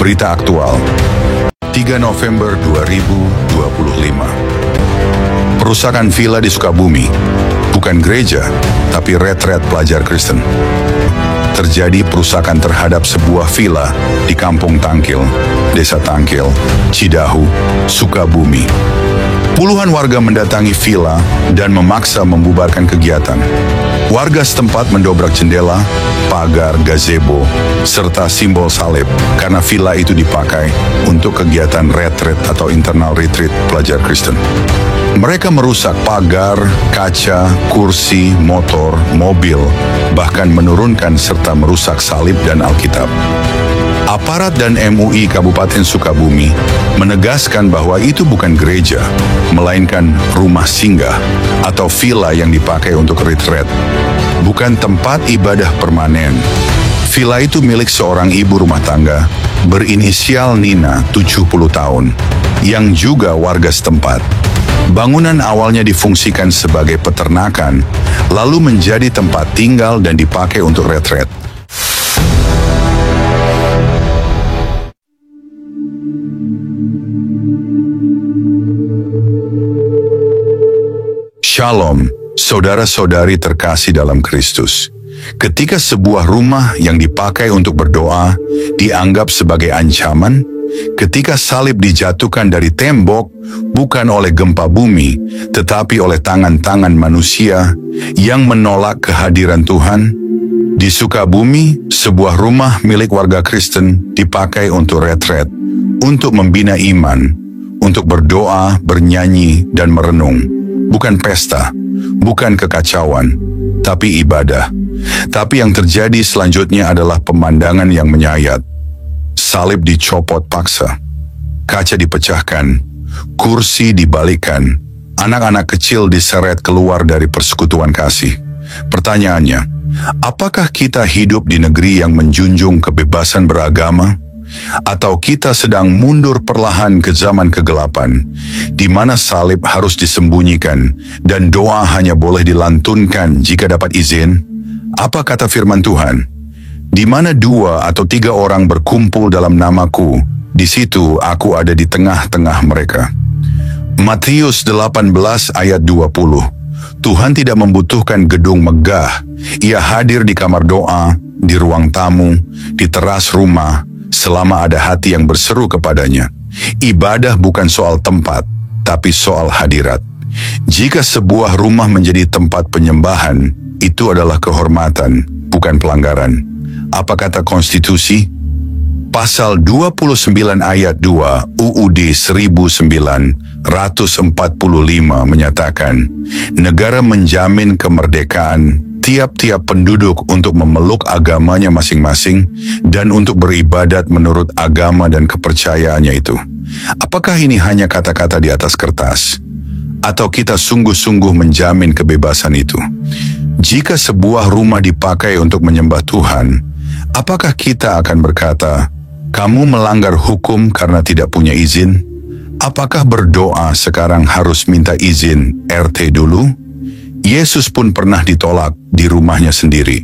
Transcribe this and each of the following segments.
Berita aktual 3 November 2025. Perusakan villa di Sukabumi, bukan gereja, tapi retret pelajar Kristen. Terjadi perusakan terhadap sebuah villa di Kampung Tangkil, Desa Tangkil, Cidahu, Sukabumi. Puluhan warga mendatangi villa dan memaksa membubarkan kegiatan. Warga setempat mendobrak jendela, pagar, gazebo, serta simbol salib karena villa itu dipakai untuk kegiatan retret atau internal retreat pelajar Kristen. Mereka merusak pagar, kaca, kursi, motor, mobil, bahkan menurunkan serta merusak salib dan Alkitab. Aparat dan MUI Kabupaten Sukabumi menegaskan bahwa itu bukan gereja, melainkan rumah singgah atau villa yang dipakai untuk retret, bukan tempat ibadah permanen. Villa itu milik seorang ibu rumah tangga berinisial Nina, 70 tahun, yang juga warga setempat. Bangunan awalnya difungsikan sebagai peternakan, lalu menjadi tempat tinggal dan dipakai untuk retret. Shalom, saudara-saudari terkasih dalam Kristus. Ketika sebuah rumah yang dipakai untuk berdoa dianggap sebagai ancaman, ketika salib dijatuhkan dari tembok bukan oleh gempa bumi, tetapi oleh tangan-tangan manusia yang menolak kehadiran Tuhan, di Sukabumi, sebuah rumah milik warga Kristen dipakai untuk retret, untuk membina iman, untuk berdoa, bernyanyi, dan merenung. Bukan pesta, bukan kekacauan, tapi ibadah. Tapi yang terjadi selanjutnya adalah pemandangan yang menyayat. Salib dicopot paksa, kaca dipecahkan, kursi dibalikkan, anak-anak kecil diseret keluar dari persekutuan kasih. Pertanyaannya, apakah kita hidup di negeri yang menjunjung kebebasan beragama? Atau kita sedang mundur perlahan ke zaman kegelapan, di mana salib harus disembunyikan dan doa hanya boleh dilantunkan jika dapat izin? Apa kata firman Tuhan? Di mana 2 atau 3 orang berkumpul dalam namaku, di situ aku ada di tengah-tengah mereka. Matius 18 ayat 20. Tuhan tidak membutuhkan gedung megah. Ia hadir di kamar doa, di ruang tamu, di teras rumah, selama ada hati yang berseru kepadanya. Ibadah bukan soal tempat, tapi soal hadirat. Jika sebuah rumah menjadi tempat penyembahan, itu adalah kehormatan, bukan pelanggaran. Apa kata konstitusi? Pasal 29 ayat 2 UUD 1945 menyatakan, negara menjamin kemerdekaan tiap-tiap penduduk untuk memeluk agamanya masing-masing dan untuk beribadat menurut agama dan kepercayaannya itu. Apakah ini hanya kata-kata di atas kertas? Atau kita sungguh-sungguh menjamin kebebasan itu? Jika sebuah rumah dipakai untuk menyembah Tuhan, apakah kita akan berkata, kamu melanggar hukum karena tidak punya izin? Apakah berdoa sekarang harus minta izin RT dulu? Yesus pun pernah ditolak di rumahnya sendiri.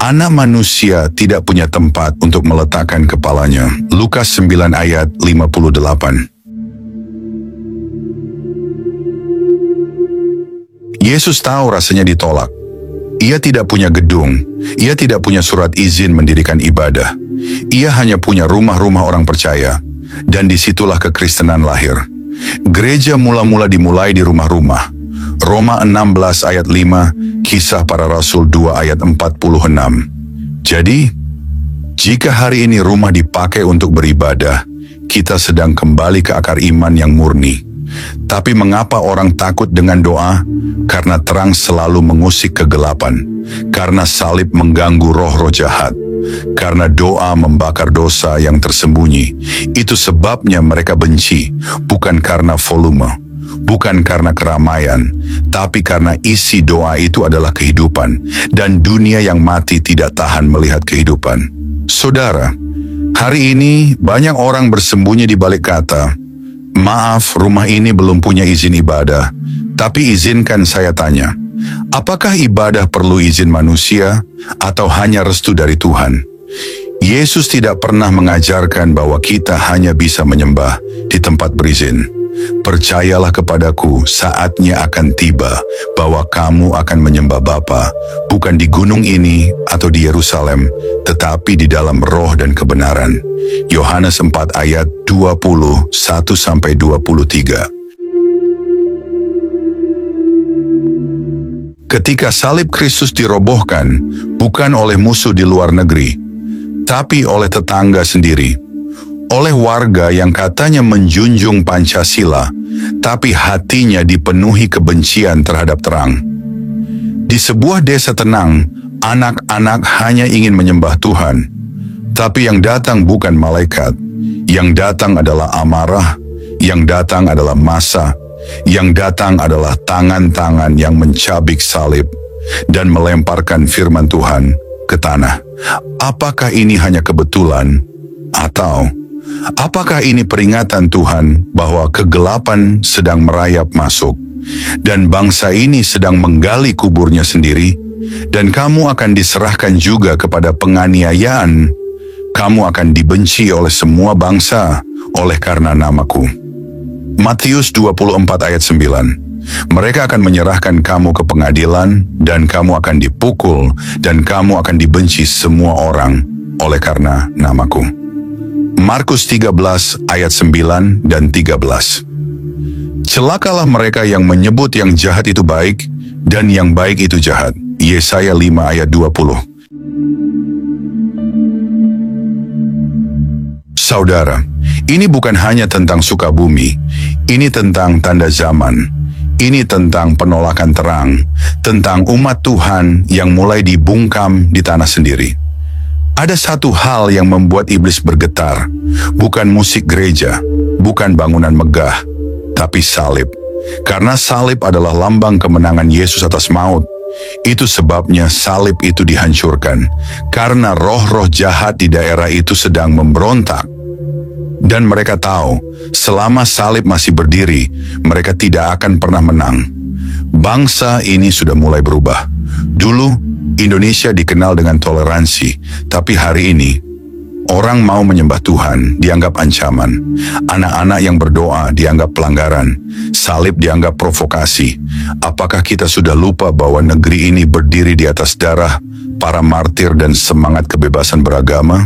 Anak manusia tidak punya tempat untuk meletakkan kepalanya. Lukas 9 ayat 58. Yesus tahu rasanya ditolak. Ia tidak punya gedung. Ia tidak punya surat izin mendirikan ibadah. Ia hanya punya rumah-rumah orang percaya. Dan disitulah kekristenan lahir. Gereja mula-mula dimulai di rumah-rumah. Roma 16 ayat 5, Kisah Para Rasul 2 ayat 46. Jadi, jika hari ini rumah dipakai untuk beribadah, kita sedang kembali ke akar iman yang murni. Tapi mengapa orang takut dengan doa? Karena terang selalu mengusik kegelapan, karena salib mengganggu roh-roh jahat, karena doa membakar dosa yang tersembunyi. Itu sebabnya mereka benci, bukan karena volume, bukan karena keramaian, tapi karena isi doa itu adalah kehidupan, dan dunia yang mati tidak tahan melihat kehidupan. Saudara, hari ini banyak orang bersembunyi di balik kata, maaf, rumah ini belum punya izin ibadah. Tapi izinkan saya tanya, apakah ibadah perlu izin manusia atau hanya restu dari Tuhan? Yesus tidak pernah mengajarkan bahwa kita hanya bisa menyembah di tempat berizin. Percayalah kepadaku, saatnya akan tiba bahwa kamu akan menyembah Bapa, bukan di gunung ini atau di Yerusalem, tetapi di dalam roh dan kebenaran. Yohanes 4 ayat 21-23. Ketika salib Kristus dirobohkan, bukan oleh musuh di luar negeri, tapi oleh tetangga sendiri, oleh warga yang katanya menjunjung Pancasila, tapi hatinya dipenuhi kebencian terhadap terang. Di sebuah desa tenang, anak-anak hanya ingin menyembah Tuhan, tapi yang datang bukan malaikat, yang datang adalah amarah, yang datang adalah massa, yang datang adalah tangan-tangan yang mencabik salib dan melemparkan firman Tuhan ke tanah. Apakah ini hanya kebetulan? Atau apakah ini peringatan Tuhan bahwa kegelapan sedang merayap masuk dan bangsa ini sedang menggali kuburnya sendiri, dan kamu akan diserahkan juga kepada penganiayaan? Kamu akan dibenci oleh semua bangsa oleh karena namaku. Matius 24 ayat 9. Mereka akan menyerahkan kamu ke pengadilan, dan kamu akan dipukul, dan kamu akan dibenci semua orang oleh karena namaku. Markus 13 ayat 9 dan 13. Celakalah mereka yang menyebut yang jahat itu baik, dan yang baik itu jahat. Yesaya 5 ayat 20. Saudara, ini bukan hanya tentang Sukabumi, ini tentang tanda zaman, ini tentang penolakan terang, tentang umat Tuhan yang mulai dibungkam di tanah sendiri. Ada satu hal yang membuat iblis bergetar, bukan musik gereja, bukan bangunan megah, tapi salib. Karena salib adalah lambang kemenangan Yesus atas maut. Itu sebabnya salib itu dihancurkan, karena roh-roh jahat di daerah itu sedang memberontak. Dan mereka tahu, selama salib masih berdiri, mereka tidak akan pernah menang. Bangsa ini sudah mulai berubah. Dulu, Indonesia dikenal dengan toleransi, tapi hari ini, orang mau menyembah Tuhan dianggap ancaman. Anak-anak yang berdoa dianggap pelanggaran. Salib dianggap provokasi. Apakah kita sudah lupa bahwa negeri ini berdiri di atas darah para martir dan semangat kebebasan beragama?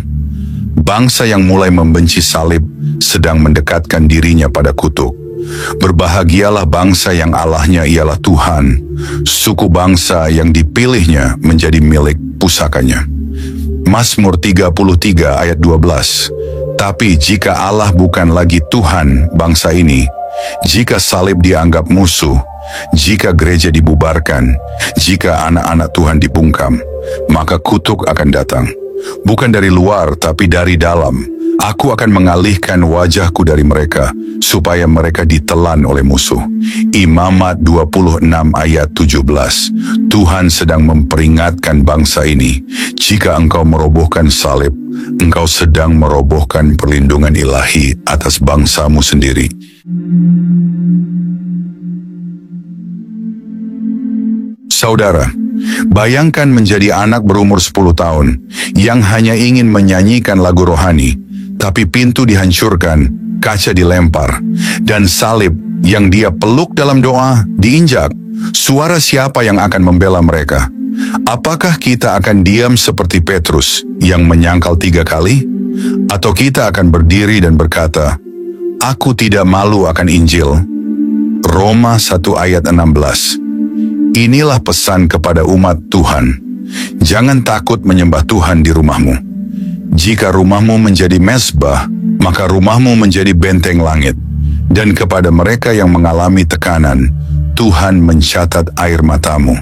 Bangsa yang mulai membenci salib sedang mendekatkan dirinya pada kutuk. Berbahagialah bangsa yang Allahnya ialah Tuhan, suku bangsa yang dipilihnya menjadi milik pusakanya. Mazmur 33 ayat 12. Tapi jika Allah bukan lagi Tuhan bangsa ini, jika salib dianggap musuh, jika gereja dibubarkan, jika anak-anak Tuhan dibungkam, maka kutuk akan datang. Bukan dari luar, tapi dari dalam. Aku akan mengalihkan wajahku dari mereka, supaya mereka ditelan oleh musuh. Imamat 26 ayat 17. Tuhan sedang memperingatkan bangsa ini, jika engkau merobohkan salib, engkau sedang merobohkan perlindungan ilahi atas bangsamu sendiri. Saudara, bayangkan menjadi anak berumur 10 tahun yang hanya ingin menyanyikan lagu rohani, tapi pintu dihancurkan, kaca dilempar, dan salib yang dia peluk dalam doa diinjak. Suara siapa yang akan membela mereka? Apakah kita akan diam seperti Petrus yang menyangkal 3 kali? Atau kita akan berdiri dan berkata, "Aku tidak malu akan Injil"? Roma 1 ayat 16. Inilah pesan kepada umat Tuhan. Jangan takut menyembah Tuhan di rumahmu. Jika rumahmu menjadi mezbah, maka rumahmu menjadi benteng langit. Dan kepada mereka yang mengalami tekanan, Tuhan mencatat air matamu.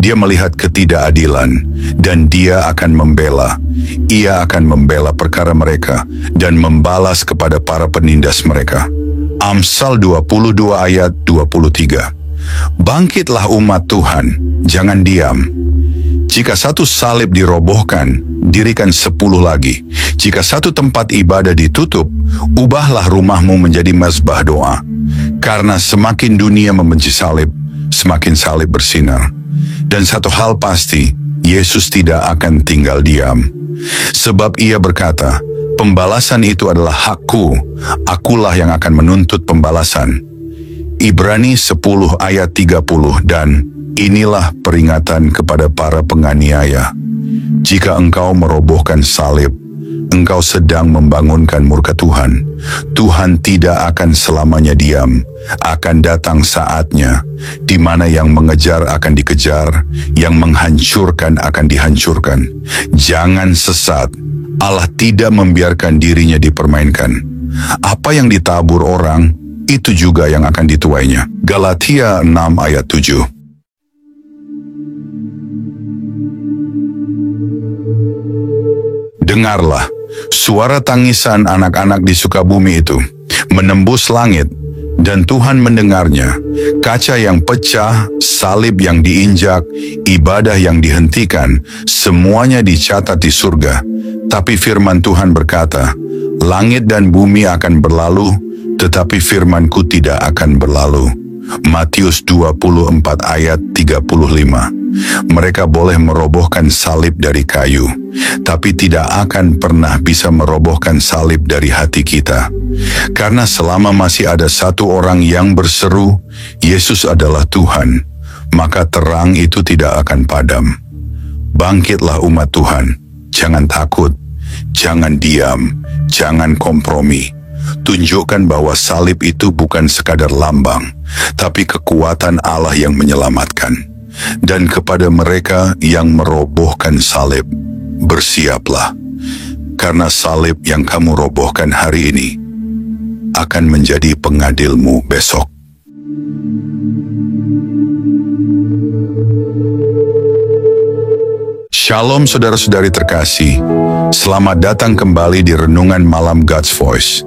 Dia melihat ketidakadilan, dan dia akan membela. Ia akan membela perkara mereka, dan membalas kepada para penindas mereka. Amsal 22 ayat 23. Bangkitlah umat Tuhan, jangan diam. Jika satu salib dirobohkan, dirikan 10 lagi. Jika satu tempat ibadah ditutup, ubahlah rumahmu menjadi mezbah doa. Karena semakin dunia membenci salib, semakin salib bersinar. Dan satu hal pasti, Yesus tidak akan tinggal diam. Sebab ia berkata, "Pembalasan itu adalah hakku, akulah yang akan menuntut pembalasan." Ibrani 10 ayat 30, dan inilah peringatan kepada para penganiaya. Jika engkau merobohkan salib, engkau sedang membangunkan murka Tuhan. Tuhan tidak akan selamanya diam. Akan datang saatnya di mana yang mengejar akan dikejar, yang menghancurkan akan dihancurkan. Jangan sesat. Allah tidak membiarkan dirinya dipermainkan. Apa yang ditabur orang, itu juga yang akan dituainya. Galatia 6 ayat 7. Dengarlah suara tangisan anak-anak di Sukabumi itu, menembus langit, dan Tuhan mendengarnya. Kaca yang pecah, salib yang diinjak, ibadah yang dihentikan, semuanya dicatat di surga. Tapi firman Tuhan berkata, langit dan bumi akan berlalu, tetapi firman-Ku tidak akan berlalu. Matius 24 ayat 35. Mereka boleh merobohkan salib dari kayu, tapi tidak akan pernah bisa merobohkan salib dari hati kita. Karena selama masih ada satu orang yang berseru, Yesus adalah Tuhan, maka terang itu tidak akan padam. Bangkitlah umat Tuhan, jangan takut, jangan diam, jangan kompromi. Tunjukkan bahwa salib itu bukan sekadar lambang, tapi kekuatan Allah yang menyelamatkan. Dan kepada mereka yang merobohkan salib, bersiaplah, karena salib yang kamu robohkan hari ini akan menjadi pengadilmu besok. Shalom saudara-saudari terkasih, selamat datang kembali di Renungan Malam God's Voice.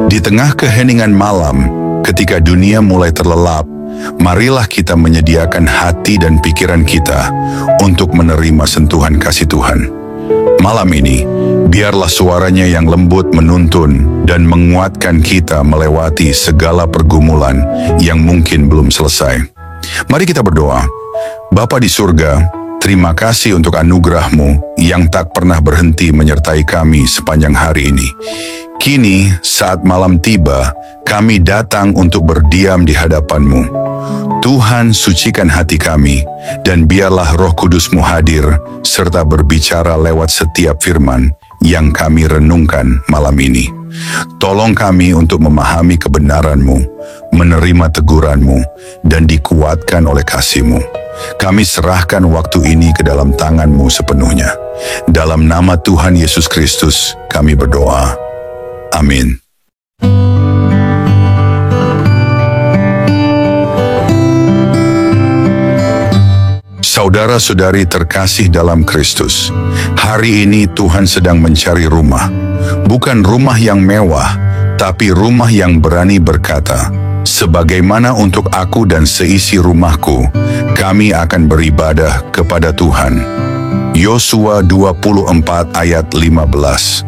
Di tengah keheningan malam, ketika dunia mulai terlelap, marilah kita menyediakan hati dan pikiran kita untuk menerima sentuhan kasih Tuhan. Malam ini, biarlah suaranya yang lembut menuntun dan menguatkan kita melewati segala pergumulan yang mungkin belum selesai. Mari kita berdoa. Bapa di surga, terima kasih untuk anugerah-Mu yang tak pernah berhenti menyertai kami sepanjang hari ini. Kini, saat malam tiba, kami datang untuk berdiam di hadapan-Mu. Tuhan, sucikan hati kami, dan biarlah Roh Kudus-Mu hadir, serta berbicara lewat setiap firman yang kami renungkan malam ini. Tolong kami untuk memahami kebenaran-Mu, menerima teguran-Mu, dan dikuatkan oleh kasih-Mu. Kami serahkan waktu ini ke dalam tangan-Mu sepenuhnya. Dalam nama Tuhan Yesus Kristus, kami berdoa. Amin. Saudara-saudari terkasih dalam Kristus, hari ini Tuhan sedang mencari rumah. Bukan rumah yang mewah, tapi rumah yang berani berkata, "Sebagaimana untuk aku dan seisi rumahku, kami akan beribadah kepada Tuhan." Yosua 24 ayat 15.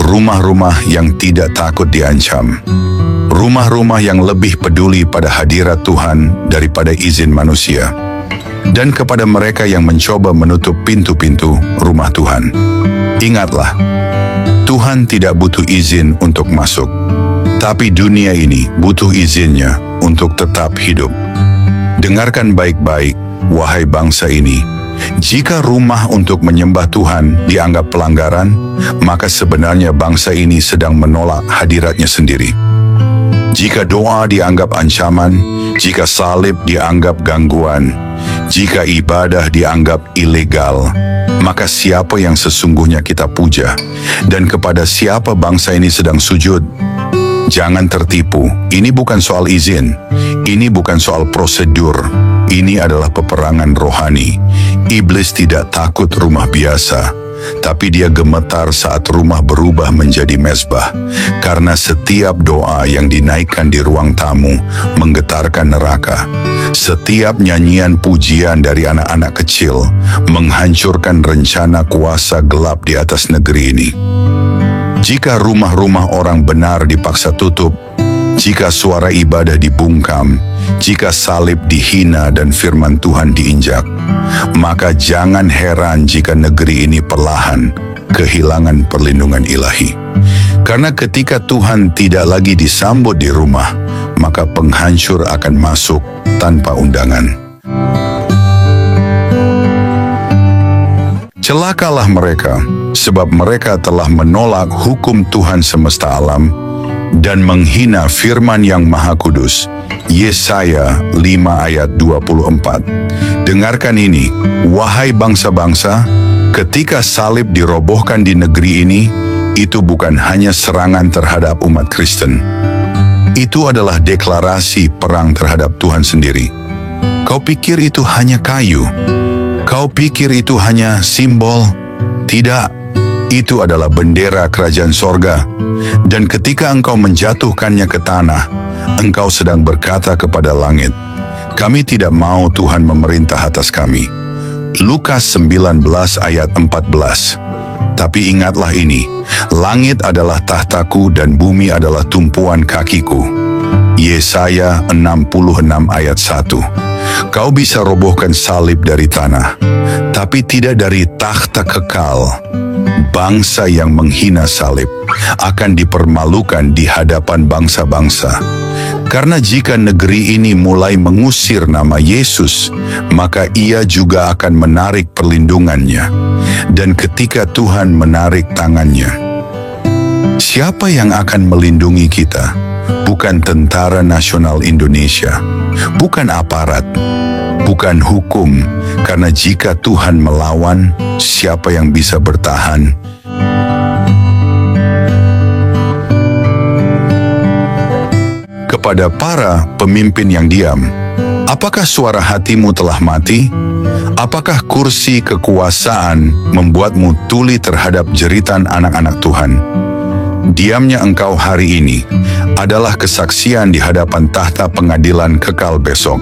Rumah-rumah yang tidak takut diancam. Rumah-rumah yang lebih peduli pada hadirat Tuhan daripada izin manusia. Dan kepada mereka yang mencoba menutup pintu-pintu rumah Tuhan, ingatlah, Tuhan tidak butuh izin untuk masuk, tapi dunia ini butuh izinnya untuk tetap hidup. Dengarkan baik-baik, wahai bangsa ini. Jika rumah untuk menyembah Tuhan dianggap pelanggaran, maka sebenarnya bangsa ini sedang menolak hadiratnya sendiri. Jika doa dianggap ancaman, jika salib dianggap gangguan, jika ibadah dianggap ilegal, maka siapa yang sesungguhnya kita puja, dan kepada siapa bangsa ini sedang sujud? Jangan tertipu, ini bukan soal izin, ini bukan soal prosedur, ini adalah peperangan rohani. Iblis tidak takut rumah biasa, tapi dia gemetar saat rumah berubah menjadi mezbah, karena setiap doa yang dinaikkan di ruang tamu menggetarkan neraka. Setiap nyanyian pujian dari anak-anak kecil menghancurkan rencana kuasa gelap di atas negeri ini. Jika rumah-rumah orang benar dipaksa tutup, jika suara ibadah dibungkam, jika salib dihina dan firman Tuhan diinjak, maka jangan heran jika negeri ini perlahan kehilangan perlindungan ilahi. Karena ketika Tuhan tidak lagi disambut di rumah, maka penghancur akan masuk tanpa undangan. Celakalah mereka, sebab mereka telah menolak hukum Tuhan semesta alam dan menghina firman yang Maha Kudus. Yesaya 5 ayat 24. Dengarkan ini, wahai bangsa-bangsa, ketika salib dirobohkan di negeri ini, itu bukan hanya serangan terhadap umat Kristen. Itu adalah deklarasi perang terhadap Tuhan sendiri. Kau pikir itu hanya kayu? Kau pikir itu hanya simbol? Tidak, itu adalah bendera kerajaan sorga. Dan ketika engkau menjatuhkannya ke tanah, engkau sedang berkata kepada langit, kami tidak mau Tuhan memerintah atas kami. Lukas 19 ayat 14. Tapi ingatlah ini, langit adalah tahtaku dan bumi adalah tumpuan kakiku. Yesaya 66 ayat 1. Kau bisa robohkan salib dari tanah, tapi tidak dari takhta kekal. Bangsa yang menghina salib akan dipermalukan di hadapan bangsa-bangsa. Karena jika negeri ini mulai mengusir nama Yesus, maka ia juga akan menarik perlindungannya. Dan ketika Tuhan menarik tangannya, siapa yang akan melindungi kita? Bukan Tentara Nasional Indonesia, bukan aparat, bukan hukum, karena jika Tuhan melawan, siapa yang bisa bertahan? Kepada para pemimpin yang diam, apakah suara hatimu telah mati? Apakah kursi kekuasaan membuatmu tuli terhadap jeritan anak-anak Tuhan? Diamnya engkau hari ini adalah kesaksian di hadapan tahta pengadilan kekal besok.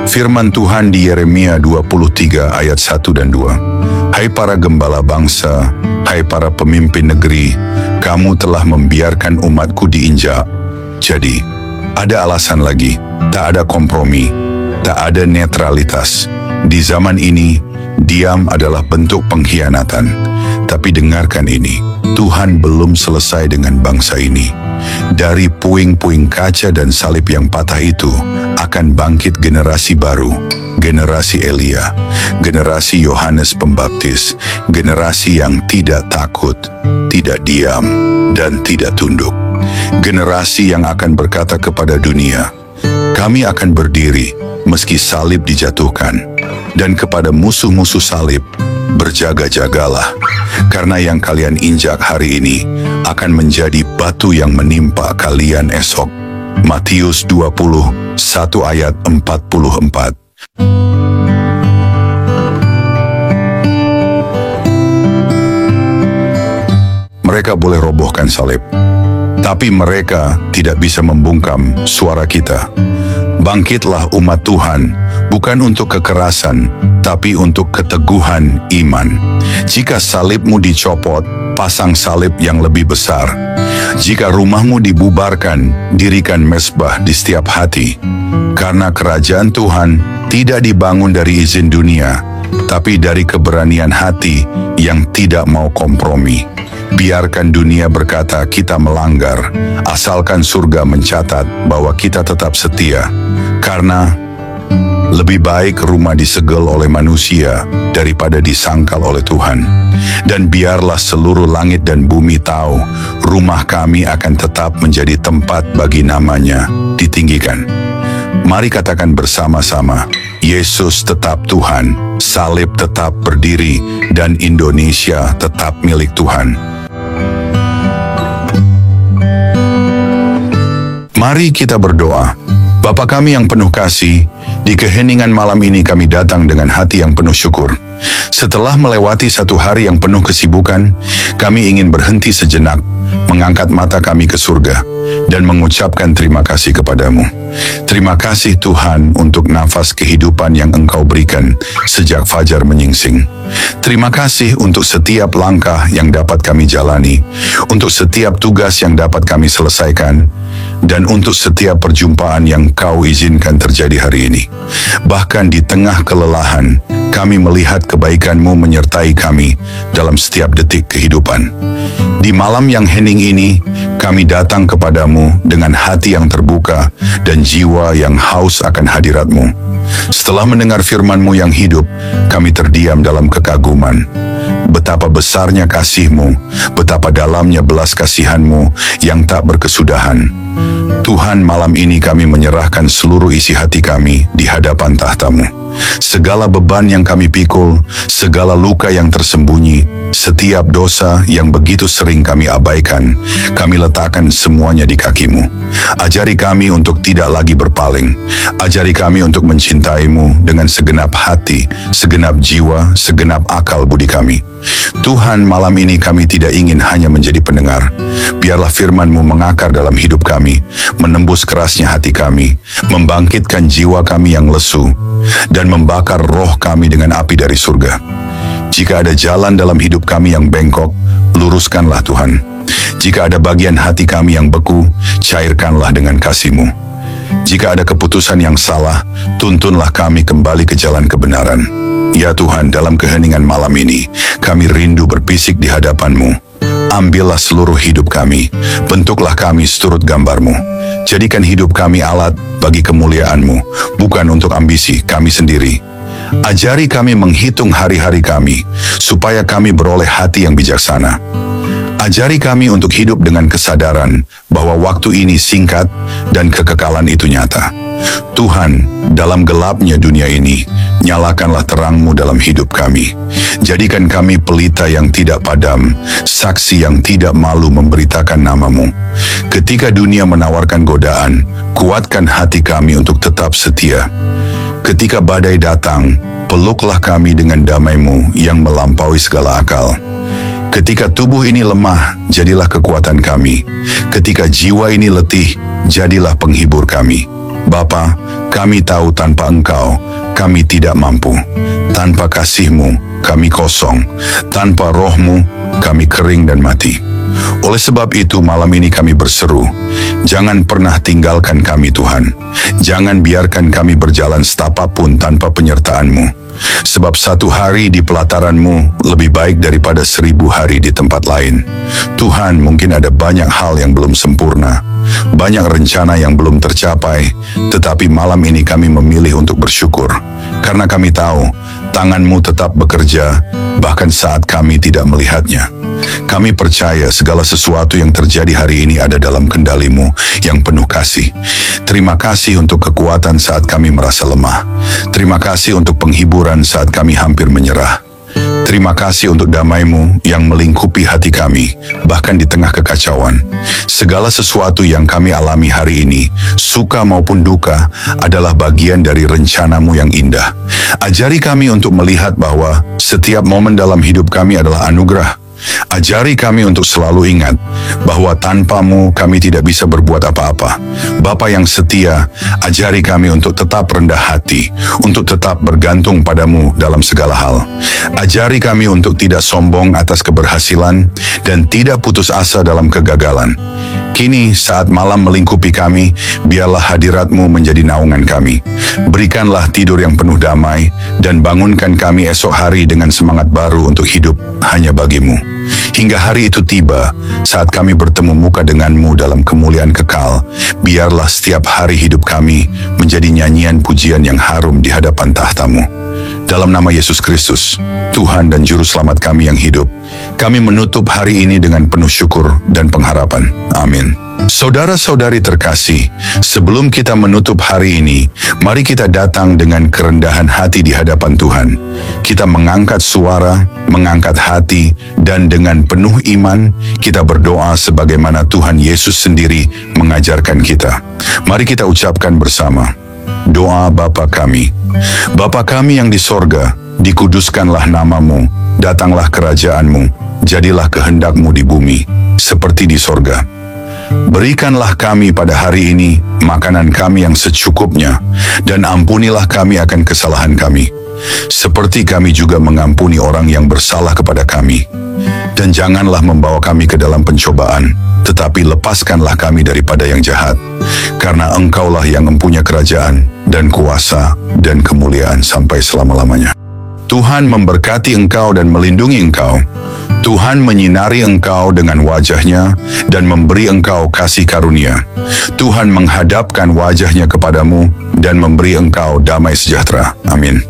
Firman Tuhan di Yeremia 23 ayat 1 dan 2. Hai para gembala bangsa, hai para pemimpin negeri, kamu telah membiarkan umatku diinjak. Jadi, ada alasan lagi, tak ada kompromi, tak ada netralitas. Di zaman ini, diam adalah bentuk pengkhianatan. Tapi dengarkan ini, Tuhan belum selesai dengan bangsa ini. Dari puing-puing kaca dan salib yang patah itu, akan bangkit generasi baru, generasi Elia, generasi Yohanes Pembaptis, generasi yang tidak takut, tidak diam, dan tidak tunduk. Generasi yang akan berkata kepada dunia, kami akan berdiri meski salib dijatuhkan, dan kepada musuh-musuh salib, berjaga-jagalah, karena yang kalian injak hari ini akan menjadi batu yang menimpa kalian esok. Matius 20, 1 ayat 44. Mereka boleh robohkan salib, tapi mereka tidak bisa membungkam suara kita. Bangkitlah umat Tuhan, bukan untuk kekerasan, tapi untuk keteguhan iman. Jika salibmu dicopot, pasang salib yang lebih besar. Jika rumahmu dibubarkan, dirikan mezbah di setiap hati. Karena kerajaan Tuhan tidak dibangun dari izin dunia, tapi dari keberanian hati yang tidak mau kompromi. Biarkan dunia berkata kita melanggar, asalkan surga mencatat bahwa kita tetap setia. Karena lebih baik rumah disegel oleh manusia daripada disangkal oleh Tuhan. Dan biarlah seluruh langit dan bumi tahu, rumah kami akan tetap menjadi tempat bagi namanya ditinggikan. Mari katakan bersama-sama, Yesus tetap Tuhan, salib tetap berdiri, dan Indonesia tetap milik Tuhan. Mari kita berdoa. Bapa kami yang penuh kasih, di keheningan malam ini kami datang dengan hati yang penuh syukur. Setelah melewati satu hari yang penuh kesibukan, kami ingin berhenti sejenak, mengangkat mata kami ke surga, dan mengucapkan terima kasih kepadamu. Terima kasih Tuhan untuk nafas kehidupan yang Engkau berikan sejak fajar menyingsing. Terima kasih untuk setiap langkah yang dapat kami jalani, untuk setiap tugas yang dapat kami selesaikan, dan untuk setiap perjumpaan yang Kau izinkan terjadi hari ini. Bahkan di tengah kelelahan, kami melihat kebaikan-Mu menyertai kami dalam setiap detik kehidupan. Di malam yang hening ini, kami datang kepadamu dengan hati yang terbuka dan jiwa yang haus akan hadirat-Mu. Setelah mendengar firman-Mu yang hidup, kami terdiam dalam kekaguman. Betapa besarnya kasih-Mu, betapa dalamnya belas kasihan-Mu yang tak berkesudahan. Tuhan, malam ini kami menyerahkan seluruh isi hati kami di hadapan tahta-Mu. Segala beban yang kami pikul, segala luka yang tersembunyi, setiap dosa yang begitu sering kami abaikan, kami letakkan semuanya di kaki-Mu. Ajari kami untuk tidak lagi berpaling. Ajari kami untuk mencintai-Mu dengan segenap hati, segenap jiwa, segenap akal budi kami. Tuhan, malam ini kami tidak ingin hanya menjadi pendengar. Biarlah firman-Mu mengakar dalam hidup kami, menembus kerasnya hati kami, membangkitkan jiwa kami yang lesu, dan membakar roh kami dengan api dari surga. Jika ada jalan dalam hidup kami yang bengkok, luruskanlah Tuhan. Jika ada bagian hati kami yang beku, cairkanlah dengan kasih-Mu. Jika ada keputusan yang salah, tuntunlah kami kembali ke jalan kebenaran. Ya Tuhan, dalam keheningan malam ini, kami rindu berpisik di hadapan-Mu. Ambillah seluruh hidup kami, bentuklah kami seturut gambar-Mu. Jadikan hidup kami alat bagi kemuliaan-Mu, bukan untuk ambisi kami sendiri. Ajari kami menghitung hari-hari kami, supaya kami beroleh hati yang bijaksana. Ajari kami untuk hidup dengan kesadaran bahwa waktu ini singkat dan kekekalan itu nyata. Tuhan, dalam gelapnya dunia ini, nyalakanlah terang-Mu dalam hidup kami. Jadikan kami pelita yang tidak padam, saksi yang tidak malu memberitakan nama-Mu. Ketika dunia menawarkan godaan, kuatkan hati kami untuk tetap setia. Ketika badai datang, peluklah kami dengan damai-Mu yang melampaui segala akal. Ketika tubuh ini lemah, jadilah kekuatan kami. Ketika jiwa ini letih, jadilah penghibur kami. Bapa, kami tahu tanpa Engkau, kami tidak mampu. Tanpa kasih-Mu, kami kosong. Tanpa Roh-Mu, kami kering dan mati. Oleh sebab itu malam ini kami berseru, jangan pernah tinggalkan kami Tuhan. Jangan biarkan kami berjalan setapak pun tanpa penyertaan-Mu. Sebab satu hari di pelataran-Mu lebih baik daripada 1000 hari di tempat lain. Tuhan, mungkin ada banyak hal yang belum sempurna, banyak rencana yang belum tercapai, tetapi malam ini kami memilih untuk bersyukur. Karena kami tahu, tangan-Mu tetap bekerja, bahkan saat kami tidak melihatnya. Kami percaya segala sesuatu yang terjadi hari ini ada dalam kendali-Mu yang penuh kasih. Terima kasih untuk kekuatan saat kami merasa lemah. Terima kasih untuk penghiburan saat kami hampir menyerah. Terima kasih untuk damai-Mu yang melingkupi hati kami, bahkan di tengah kekacauan. Segala sesuatu yang kami alami hari ini, suka maupun duka, adalah bagian dari rencana-Mu yang indah. Ajari kami untuk melihat bahwa setiap momen dalam hidup kami adalah anugerah. Ajari kami untuk selalu ingat bahwa tanpa-Mu kami tidak bisa berbuat apa-apa. Bapa yang setia, ajari kami untuk tetap rendah hati, untuk tetap bergantung pada-Mu dalam segala hal. Ajari kami untuk tidak sombong atas keberhasilan dan tidak putus asa dalam kegagalan. Kini saat malam melingkupi kami, biarlah hadirat-Mu menjadi naungan kami. Berikanlah tidur yang penuh damai dan bangunkan kami esok hari dengan semangat baru untuk hidup hanya bagi-Mu. Hingga hari itu tiba, saat kami bertemu muka dengan-Mu dalam kemuliaan kekal, biarlah setiap hari hidup kami menjadi nyanyian pujian yang harum di hadapan tahta-Mu. Dalam nama Yesus Kristus, Tuhan dan Juru Selamat kami yang hidup, kami menutup hari ini dengan penuh syukur dan pengharapan. Amin. Saudara-saudari terkasih, sebelum kita menutup hari ini, mari kita datang dengan kerendahan hati di hadapan Tuhan. Kita mengangkat suara, mengangkat hati, dan dengan penuh iman, kita berdoa sebagaimana Tuhan Yesus sendiri mengajarkan kita. Mari kita ucapkan bersama. Doa Bapa kami. Bapa kami yang di sorga, dikuduskanlah nama-Mu, datanglah kerajaan-Mu, jadilah kehendak-Mu di bumi, seperti di sorga. Berikanlah kami pada hari ini makanan kami yang secukupnya, dan ampunilah kami akan kesalahan kami, seperti kami juga mengampuni orang yang bersalah kepada kami. Dan janganlah membawa kami ke dalam pencobaan, tetapi lepaskanlah kami daripada yang jahat, karena Engkaulah yang mempunyai kerajaan dan kuasa dan kemuliaan sampai selama-lamanya. Tuhan memberkati engkau dan melindungi engkau. Tuhan menyinari engkau dengan wajah-Nya dan memberi engkau kasih karunia. Tuhan menghadapkan wajah-Nya kepadamu dan memberi engkau damai sejahtera. Amin.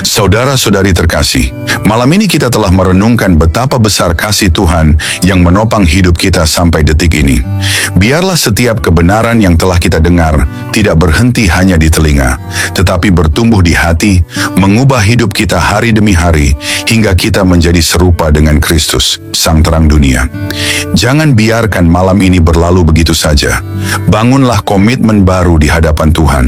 Saudara-saudari terkasih, malam ini kita telah merenungkan betapa besar kasih Tuhan yang menopang hidup kita sampai detik ini. Biarlah setiap kebenaran yang telah kita dengar tidak berhenti hanya di telinga, tetapi bertumbuh di hati, mengubah hidup kita hari demi hari, hingga kita menjadi serupa dengan Kristus, Sang Terang Dunia. Jangan biarkan malam ini berlalu begitu saja. Bangunlah komitmen baru di hadapan Tuhan,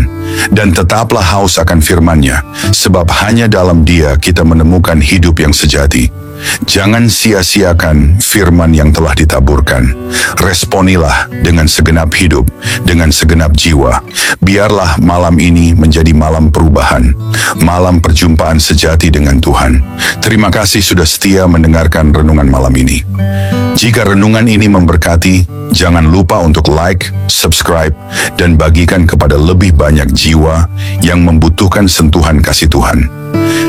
dan tetaplah haus akan firman-Nya, sebab hanya dalam Dia kita menemukan hidup yang sejati. Jangan sia-siakan firman yang telah ditaburkan. Responilah dengan segenap hidup, dengan segenap jiwa. Biarlah malam ini menjadi malam perubahan, malam perjumpaan sejati dengan Tuhan. Terima kasih sudah setia mendengarkan renungan malam ini. Jika renungan ini memberkati, jangan lupa untuk like, subscribe, dan bagikan kepada lebih banyak jiwa yang membutuhkan sentuhan kasih Tuhan.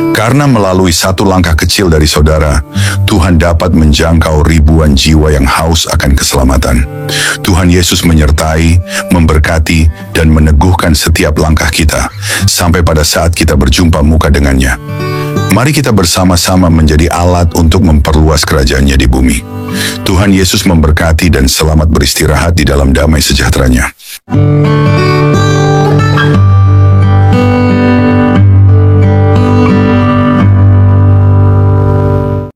Karena melalui satu langkah kecil dari saudara, Tuhan dapat menjangkau ribuan jiwa yang haus akan keselamatan. Tuhan Yesus menyertai, memberkati, dan meneguhkan setiap langkah kita, sampai pada saat kita berjumpa muka dengannya. Mari kita bersama-sama menjadi alat untuk memperluas kerajaan-Nya di bumi. Tuhan Yesus memberkati dan selamat beristirahat di dalam damai sejahtera-Nya.